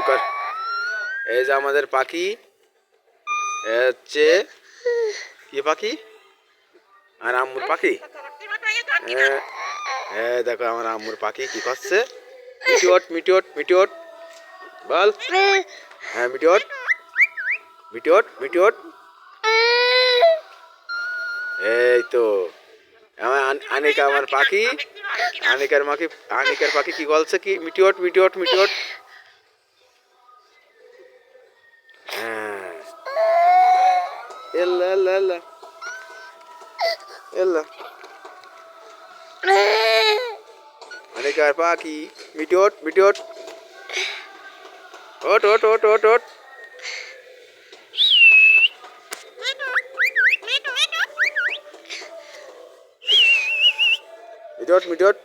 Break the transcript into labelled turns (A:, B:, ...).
A: চুপ কর। এই যে আমাদের পাখি, এ হচ্ছে কি পাখি? আর আম্মুর পাখি। দেখো আমার আম্মুর পাখি কি করছে। মিটিওট মিটিওট মিটিওট বল। হ্যাঁ মিটিওট মিটিওট মিটিওট। এই তো আমার আনিকা, আমার পাখি। আনিকার পাখি কি বলছে? কি মিটিওট মিটিওট মিটিওট। হ্যাঁ এল্লা এল্লা এল্লা এল্লা। আনিকার পাখি মিটিওট মিটিওট। ওট ওট ওট ওট ওট। মিটিওট মিটিওট।